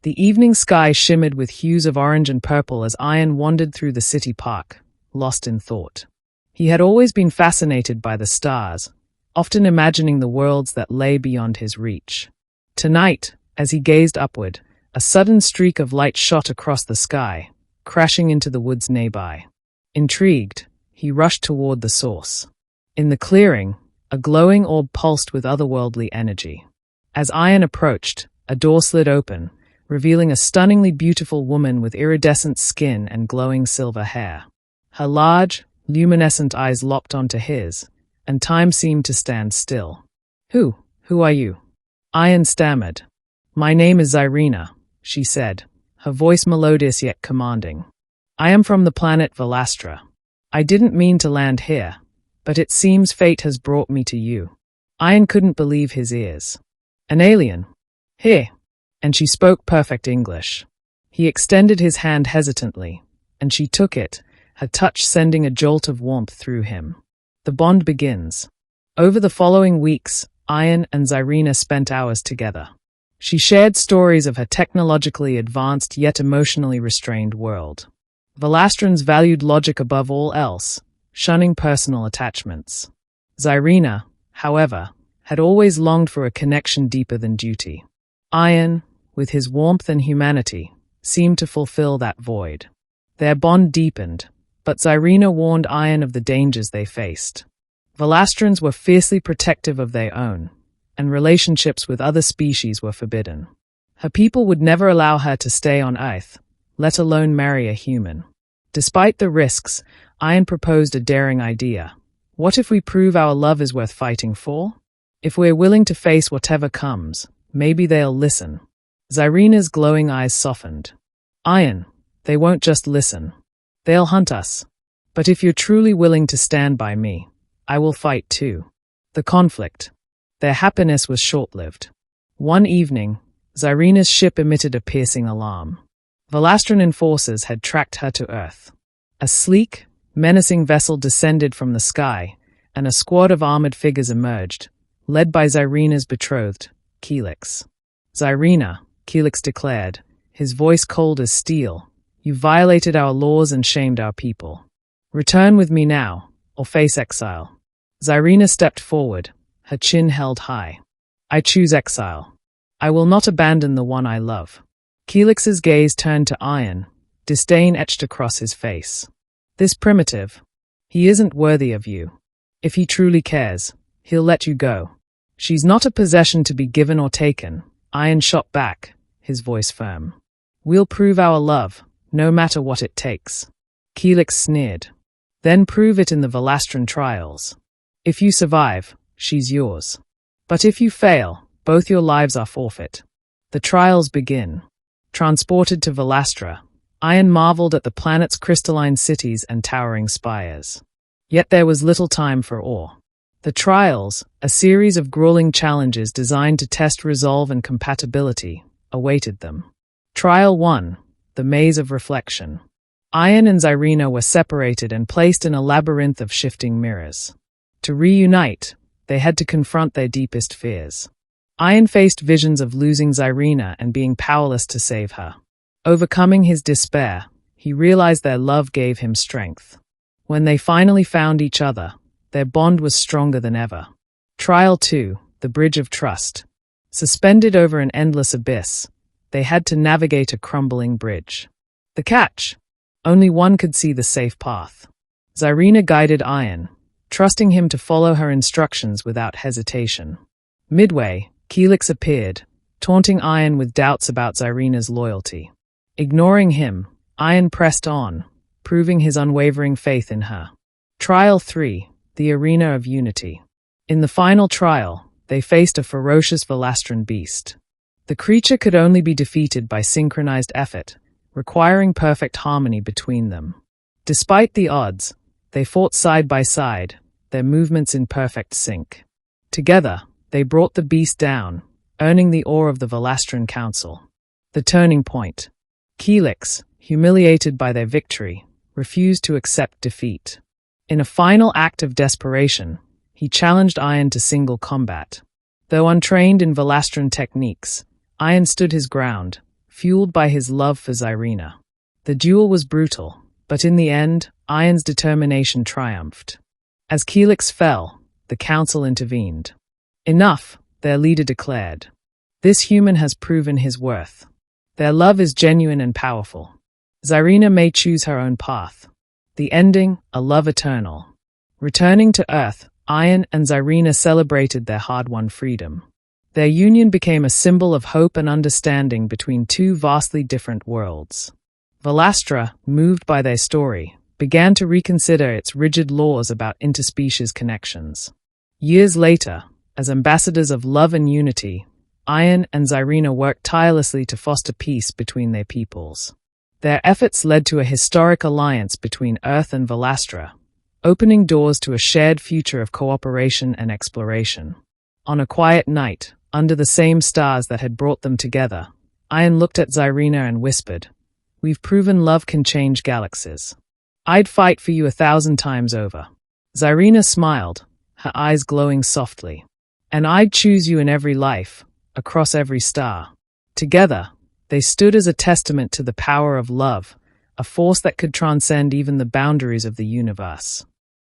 The evening sky shimmered with hues of orange and purple as Ayan wandered through the city park, lost in thought. He had always been fascinated by the stars, often imagining the worlds that lay beyond his reach. Tonight, as he gazed upward, a sudden streak of light shot across the sky, crashing into the woods nearby. Intrigued, he rushed toward the source. In the clearing, a glowing orb pulsed with otherworldly energy. As Ayan approached, a door slid open, revealing a stunningly beautiful woman with iridescent skin and glowing silver hair. Her large, luminescent eyes locked onto his, and time seemed to stand still. Who are you?" Ayan stammered. "My name is Zyreena," she said, her voice melodious yet commanding. "I am from the planet Velastran. I didn't mean to land here, but it seems fate has brought me to you." Ayan couldn't believe his ears. "An alien? Here." And she spoke perfect English. He extended his hand hesitantly, and she took it, her touch sending a jolt of warmth through him. The bond begins. Over the following weeks, Ayan and Zyreena spent hours together. She shared stories of her technologically advanced yet emotionally restrained world. Velastrans valued logic above all else, shunning personal attachments. Zyreena, however, had always longed for a connection deeper than duty. Ayan, with his warmth and humanity, seemed to fulfill that void. Their bond deepened, but Zyreena warned Ayan of the dangers they faced. Velastrans were fiercely protective of their own, and relationships with other species were forbidden. Her people would never allow her to stay on Earth, let alone marry a human. Despite the risks, Ayan proposed a daring idea. What if we prove our love is worth fighting for? If we're willing to face whatever comes, maybe they'll listen. Zyreena's glowing eyes softened. "Ayan, they won't just listen. They'll hunt us. But if you're truly willing to stand by me, I will fight too." The conflict. Their happiness was short-lived. One evening, Zyreena's ship emitted a piercing alarm. Velastran enforcers had tracked her to Earth. A sleek, menacing vessel descended from the sky, and a squad of armored figures emerged, led by Zyreena's betrothed, Helix. "Zyreena," Helix declared, his voice cold as steel, "you violated our laws and shamed our people. Return with me now, or face exile." Zyreena stepped forward, her chin held high. "I choose exile. I will not abandon the one I love." Helix's gaze turned to Ayan, disdain etched across his face. "This primitive. He isn't worthy of you. If he truly cares, he'll let you go. She's not a possession to be given or taken." Ayan shot back, his voice firm. "We'll prove our love, no matter what it takes." Helix sneered. "Then prove it in the Velastran trials. If you survive, she's yours. But if you fail, both your lives are forfeit." The trials begin. Transported to Velastra, Ayan marveled at the planet's crystalline cities and towering spires. Yet there was little time for awe. The trials, a series of grueling challenges designed to test resolve and compatibility, awaited them. Trial 1, the Maze of Reflection. Ayan and Zyreena were separated and placed in a labyrinth of shifting mirrors. To reunite, they had to confront their deepest fears. Ayan faced visions of losing Zyreena and being powerless to save her. Overcoming his despair, he realized their love gave him strength. When they finally found each other, their bond was stronger than ever. Trial 2, the Bridge of Trust. Suspended over an endless abyss, they had to navigate a crumbling bridge. The catch? Only one could see the safe path. Zyreena guided Ayan, trusting him to follow her instructions without hesitation. Midway, Helix appeared, taunting Ayan with doubts about Zyreena's loyalty. Ignoring him, Ayan pressed on, proving his unwavering faith in her. Trial 3, the Arena of Unity. In the final trial, they faced a ferocious Velastran beast. The creature could only be defeated by synchronized effort, requiring perfect harmony between them. Despite the odds, they fought side by side, their movements in perfect sync. Together, they brought the beast down, earning the awe of the Velastran Council. The turning point. Helix, humiliated by their victory, refused to accept defeat. In a final act of desperation, he challenged Ayan to single combat. Though untrained in Velastran techniques, Ayan stood his ground, fueled by his love for Zyreena. The duel was brutal, but in the end, Ayan's determination triumphed. As Helix fell, the council intervened. Enough, their leader declared. This human has proven his worth. Their love is genuine and powerful. Zyreena may choose her own path. The ending, a love eternal. Returning to Earth, Ayan and Zyreena celebrated their hard-won freedom. Their union became a symbol of hope and understanding between two vastly different worlds. Velastran, moved by their story, began to reconsider its rigid laws about interspecies connections. Years later, as ambassadors of love and unity, Ayan and Zyreena worked tirelessly to foster peace between their peoples. Their efforts led to a historic alliance between Earth and Velastran, opening doors to a shared future of cooperation and exploration. On a quiet night, under the same stars that had brought them together, Ayan looked at Zyreena and whispered, "We've proven love can change galaxies. I'd fight for you 1,000 times over." Zyreena smiled, her eyes glowing softly. "And I'd choose you in every life, across every star." Together, they stood as a testament to the power of love, a force that could transcend even the boundaries of the universe.